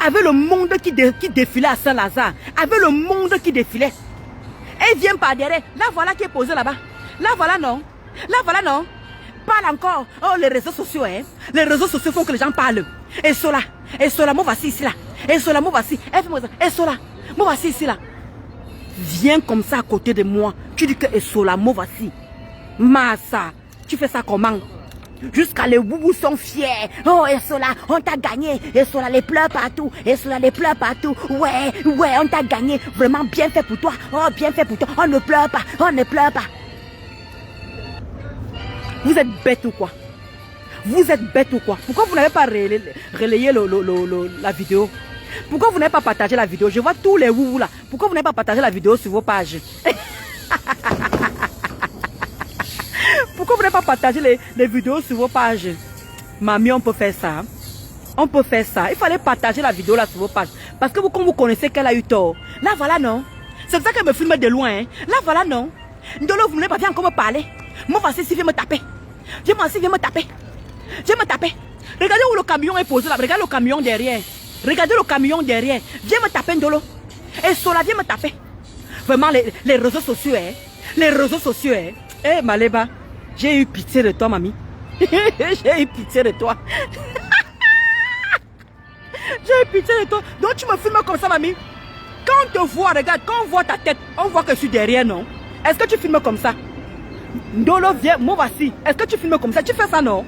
Avec le monde qui défilait à Saint-Lazare. Avec le monde qui défilait. Elle vient par derrière. Là, voilà qui est posé là-bas. Là, voilà, non. Là, voilà, non. Parle encore. Oh, les réseaux sociaux, hein. Les réseaux sociaux font que les gens parlent. Et cela, moi, voici ici, là. Et cela, moi, voici. Et cela, moi, voici ici, là. Viens comme ça à côté de moi. Tu dis que et cela, moi, voici. Massa, tu fais ça comment? Jusqu'à les boubous sont fiers. Oh, et cela, on t'a gagné. Et cela, les pleurs partout. Et cela, les pleurs partout. Ouais, on t'a gagné. Vraiment bien fait pour toi. Oh, bien fait pour toi. On ne pleure pas. On ne pleure pas. Vous êtes bête ou quoi? Vous êtes bête ou quoi? Pourquoi vous n'avez pas relayé la vidéo? Pourquoi vous n'avez pas partagé la vidéo? Je vois tous les woubous là. Pourquoi vous n'avez pas partagé la vidéo sur vos pages? Pourquoi vous n'avez pas partagé les vidéos sur vos pages? Mamie, on peut faire ça. On peut faire ça. Il fallait partager la vidéo là sur vos pages. Parce que comme vous connaissez qu'elle a eu tort. Là, voilà, non. C'est pour ça qu'elle me filme de loin. Hein. Là, voilà, non. Ndolo, vous n'avez pas bien encore me parler. Moi, voici, si viens me taper. Viens me taper. Viens me taper. Regardez où le camion est posé là. Regardez le camion derrière. Regardez le camion derrière. Viens me taper, Ndolo. Et cela, viens me taper. Vraiment, les réseaux sociaux, hein. Les réseaux sociaux, hein. Eh, Maleba. J'ai eu pitié de toi, mamie. J'ai eu pitié de toi. J'ai eu pitié de toi. Donc tu me filmes comme ça, mamie. Quand on te voit, regarde, quand on voit ta tête, on voit que je suis derrière, non? Est-ce que tu filmes comme ça? Ndolo, viens, moi voici. Est-ce que tu filmes comme ça? Tu fais ça, non?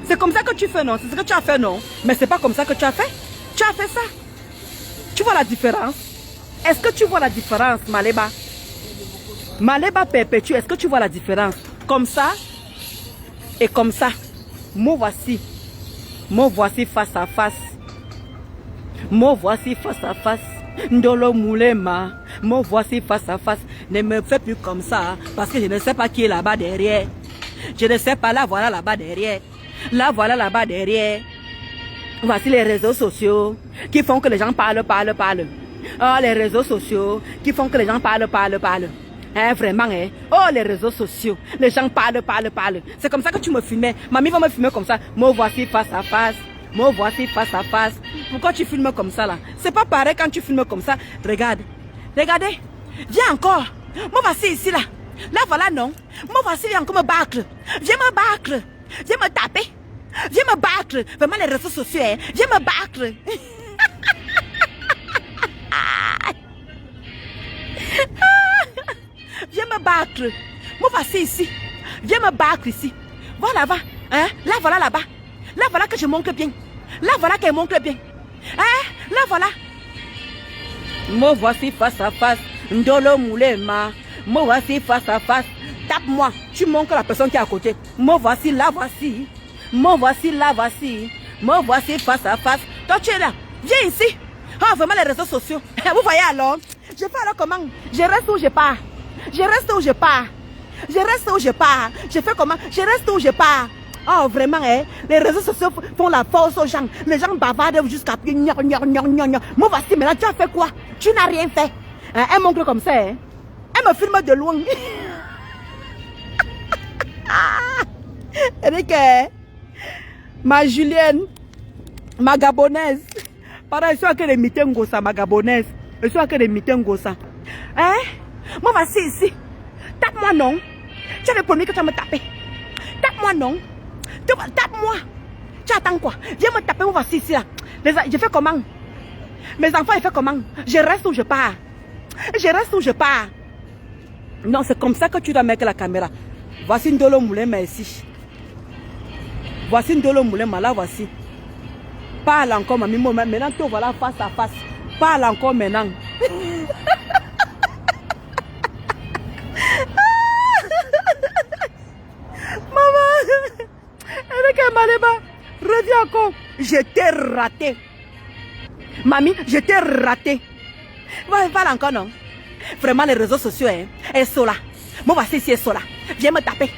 C'est comme ça que tu fais, non? C'est ce que tu as fait, non? Mais c'est pas comme ça que tu as fait. Tu as fait ça. Tu vois la différence? Est-ce que tu vois la différence, Maleba? Maleba perpétue, est-ce que tu vois la différence? Comme ça et comme ça. Me voici. Me voici face à face. Me voici face à face. Ndolo Moulema. Me voici face à face. Ne me fais plus comme ça. Parce que je ne sais pas qui est là-bas derrière. Je ne sais pas, là voilà là-bas derrière. Là voilà là-bas derrière. Voici les réseaux sociaux qui font que les gens parlent. Oh, les réseaux sociaux qui font que les gens parlent. Hein, vraiment, hein? Oh, les réseaux sociaux. Les gens parlent. C'est comme ça que tu me filmais. Mamie va me filmer comme ça. Me voici face à face. Me voici face à face. Pourquoi tu filmes comme ça, là? C'est pas pareil quand tu filmes comme ça. Regarde. Regardez. Viens encore. Me voici ici, là. Là, voilà, non. Me voici, viens encore me battre. Viens me battre. Viens me taper. Viens me battre. Vraiment, les réseaux sociaux, hein? Viens me battre. Viens me battre. Me voici ici. Viens me battre ici. Voilà, va. Hein? Là, voilà, là-bas. Là, voilà que je montre bien. Là, voilà qu'elle montre bien. Hein? Là, voilà. Me voici face à face. Ndolo Moulema. Me voici face à face. Tape-moi. Tu montres la personne qui est à côté. Me voici, là, voici. Me voici, là, voici. Me voici face à face. Toi, tu es là. Viens ici. Oh, vraiment, les réseaux sociaux. Vous voyez alors? Je fais alors comment? Je reste où je pars. Je reste où je pars. Je reste où je pars. Je fais comment? Je reste où je pars. Oh, vraiment, hein? Les réseaux sociaux font la force aux gens. Les gens bavardent jusqu'à... Moi, voici, maintenant, tu as fait quoi? Tu n'as rien fait. Hein? Elle m'oncle comme ça, hein? Elle me filme de loin. Elle dit que... Ma Julienne, ma Gabonaise. Pardon, ils sont à que les meetings gossa, ma Gabonaise. Ils sont à que les meetings gossa. Hein? Moi, voici ici. Tape-moi, non. Tu as le premier que tu vas me taper. Tape-moi, non. Tape-moi. Tu attends quoi? Viens me taper, moi, voici ici, là. Je fais comment? Mes enfants, ils font comment? Je reste où je pars. Je reste où je pars. Non, c'est comme ça que tu dois mettre la caméra. Voici Ndolo Moulema ici. Voici Ndolo Moulema, là, voici. Parle encore, mamie. Maintenant, te voilà face à face. Parle encore maintenant. Maman, avec un Maleba, reviens encore. Je t'ai raté. Mamie, je t'ai raté. Parle encore, non? Vraiment, les réseaux sociaux, hein? Elles sont là. Moi, voici ici, elles sont là. Viens me taper.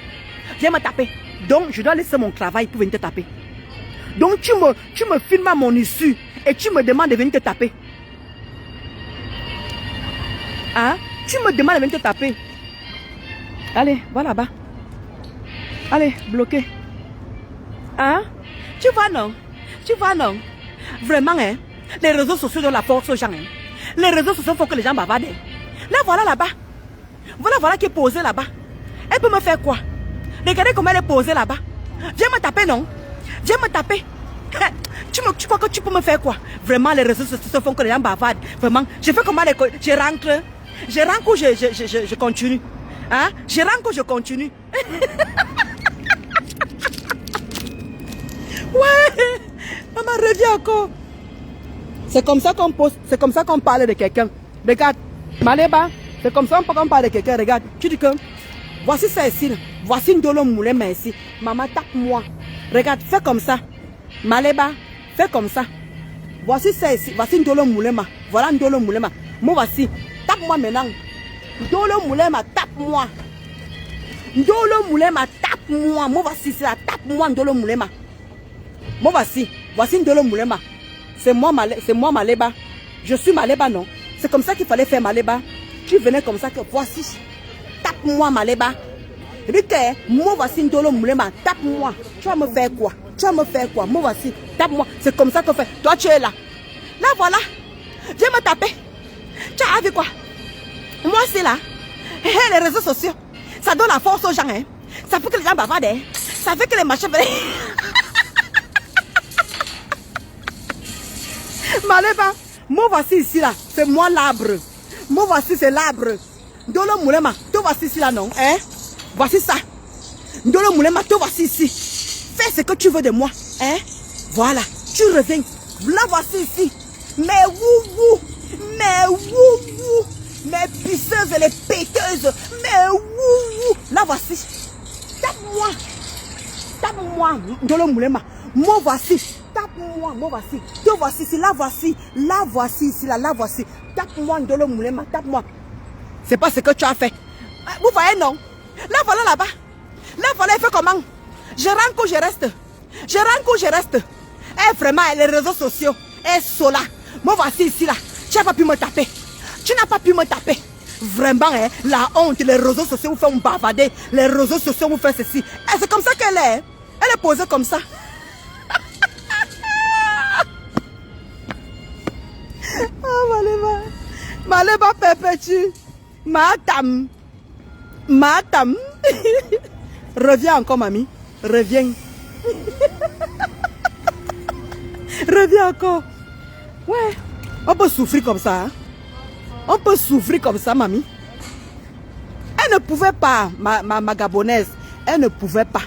Viens me taper. Donc, je dois laisser mon travail pour venir te taper. Donc, tu me filmes à mon issue et tu me demandes de venir te taper. Hein? Tu me demandes de venir te taper. Allez, va là-bas. Allez, bloqué. Hein? Tu vois, non? Tu vois, non? Vraiment, hein? Les réseaux sociaux donnent la force aux gens, hein? Les réseaux sociaux font que les gens bavardent. Là, voilà là-bas. Voilà qui est posée là-bas. Elle peut me faire quoi? Regardez comment elle est posée là-bas. Viens me taper, non? Viens me taper. Tu crois que tu peux me faire quoi? Vraiment, les réseaux sociaux font que les gens bavardent. Vraiment, je fais comment je rentre. Je rentre ou je continue? Hein? Je rentre ou je continue? Ouais! Maman, reviens encore. C'est comme ça qu'on pose, c'est comme ça qu'on parle de quelqu'un. Regarde, Maleba, c'est comme ça qu'on parle de quelqu'un. Regarde, tu dis que voici ça ici. Voici Ndolo Moulema ici. Maman, tape-moi. Regarde, fais comme ça. Maleba, fais comme ça. Voici ça ici. Voici Ndolo Moulema. Voilà Ndolo Moulema. Moi, voici. Tape-moi maintenant. Ndolo Moulema, tape-moi. Ndolo Moulema, tape-moi. Moi, voici ça. Tape-moi, Ndolo Moulema. Moi, voici. Voici Ndolo Moulema. C'est moi, Maleba. Je suis Maleba, non? C'est comme ça qu'il fallait faire Maleba. Tu venais comme ça que voici. Tape-moi, Maleba. Moi, voici Ndolo Moulema. Tape-moi. Tu vas me faire quoi? Tu vas me faire quoi? Moi, voici. Tape-moi. C'est comme ça qu'on fait. Toi, tu es là. Là, voilà. Viens me taper. Tu as vu quoi? Moi, c'est là. Les réseaux sociaux. Ça donne la force aux gens, hein? Ça fait que les gens bavardent, hein? Ça fait que les machins... Maleba, moi voici ici là, c'est moi l'arbre. Moi voici c'est l'arbre. Ndolo Moulema, toi voici ici là non, hein? Voici ça. Ndolo Moulema, toi voici ici. fais ce que tu veux de moi. Hein? Voilà, tu reviens. La voici ici. Mes wou-wou. Mes wou-wou. Mes pisseuses et les péteuses. Mes wou-wou. La voici. Tape-moi. Tape-moi. Ndolo Moulema. Moi voici. Tape-moi. Moi voici. Te voici ici. La voici. La voici ici. La voici. Tape-moi. Ndolo Moulema. Tape-moi. C'est pas ce que tu as fait. Vous voyez, non? Là, voilà là-bas. Là, voilà, il fait comment? Je rentre ou je reste? Je rentre ou je reste? Eh, vraiment, les réseaux sociaux. Eh, Sola. Moi, voici ici, là. Tu n'as pas pu me taper. Tu n'as pas pu me taper. Vraiment, hein, la honte, les réseaux sociaux vous font bavarder. Les réseaux sociaux vous font ceci. Eh, c'est comme ça qu'elle est. Elle est posée comme ça. Ah, Maleba Pépétu. Madame. Madame. Reviens encore, mamie. Reviens. Reviens encore. Ouais. On peut souffrir comme ça. Hein? On peut souffrir comme ça, mamie. Elle ne pouvait pas, ma gabonaise. Elle ne pouvait pas.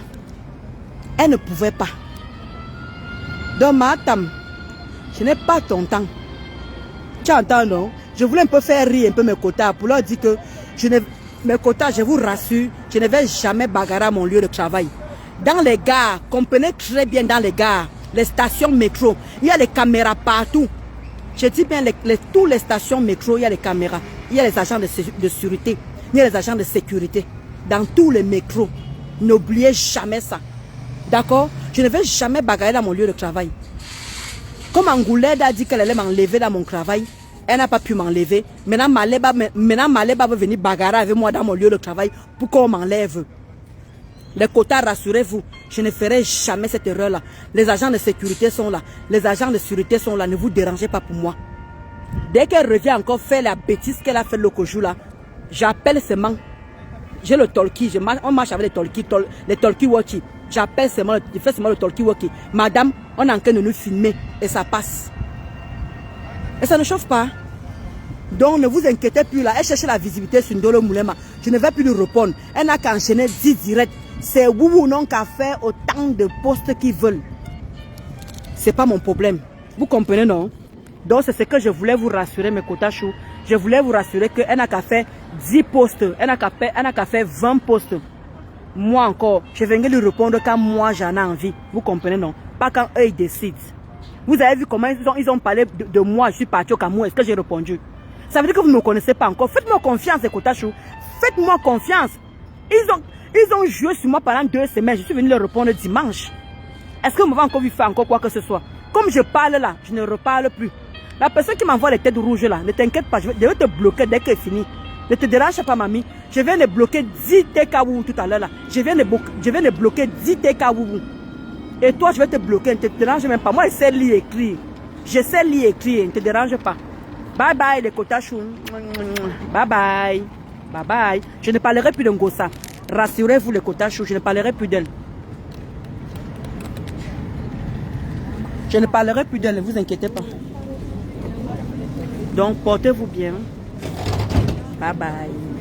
Elle ne pouvait pas. Donc, madame, je n'ai pas ton temps. Tu entends, non? Je voulais un peu faire rire un peu mes quotas pour leur dire que mes quotas, je vous rassure, je ne vais jamais bagarrer à mon lieu de travail. Dans les gares, comprenez très bien dans les gares, les stations métro, il y a les caméras partout. Je dis bien, toutes les stations métro, il y a les caméras, il y a les agents de sécurité, il y a les agents de sécurité. Dans tous les métros, n'oubliez jamais ça. D'accord? Je ne vais jamais bagarrer dans mon lieu de travail. Comme Angoulède a dit qu'elle allait m'enlever dans mon travail, elle n'a pas pu m'enlever. Maintenant, Maleba va venir bagarrer avec moi dans mon lieu de travail pour qu'on m'enlève. Les quotas, rassurez-vous, je ne ferai jamais cette erreur-là. Les agents de sécurité sont là. Les agents de sécurité sont là. Ne vous dérangez pas pour moi. Dès qu'elle revient encore faire la bêtise qu'elle a fait l'autre jour là, j'appelle seulement. J'ai le talkie. On marche avec les talkie-walkie. J'appelle seulement, je fais seulement le talkie-walkie. Madame, on est en train de nous filmer et ça passe. Et ça ne chauffe pas. Donc ne vous inquiétez plus là. Elle cherche la visibilité sur Ndolo Moulema. Je ne vais plus lui répondre. Elle n'a qu'à enchaîner 10 directs. C'est vous ou non qu'à faire autant de postes qu'ils veulent. C'est pas mon problème. Vous comprenez, non? Donc c'est ce que je voulais vous rassurer, mes Kotachou. Je voulais vous rassurer qu'elle n'a qu'à faire 10 postes. Elle n'a qu'à faire 20 postes. Moi encore, je viendrai lui répondre quand moi j'en ai envie. Vous comprenez, non? Pas quand eux ils décident. Vous avez vu comment ils ont parlé de moi, je suis parti au Cameroun. Est-ce que j'ai répondu? Ça veut dire que vous ne me connaissez pas encore. Faites-moi confiance, Kotachou. Faites-moi confiance. Ils ont joué sur moi pendant 2 semaines. Je suis venu leur répondre dimanche. Est-ce que vous m'avez encore vu faire encore quoi que ce soit? Comme je parle là, je ne reparle plus. La personne qui m'envoie les têtes rouges là, ne t'inquiète pas, je vais te bloquer dès qu'elle est finie. Ne te dérange pas, mamie. Je viens de bloquer 10 TKW tout à l'heure là. Je viens de bloquer 10 TKW. Et toi, je vais te bloquer. Ne te dérange même pas. Moi, je sais lire et écrire. Je sais lire et écrire. Ne te dérange pas. Bye bye, les Kotachou. Bye bye. Bye bye. Je ne parlerai plus de Ngossa. Rassurez-vous, les Kotachou. Je ne parlerai plus d'elle. Je ne parlerai plus d'elle. Ne vous inquiétez pas. Donc, portez-vous bien. Bye bye.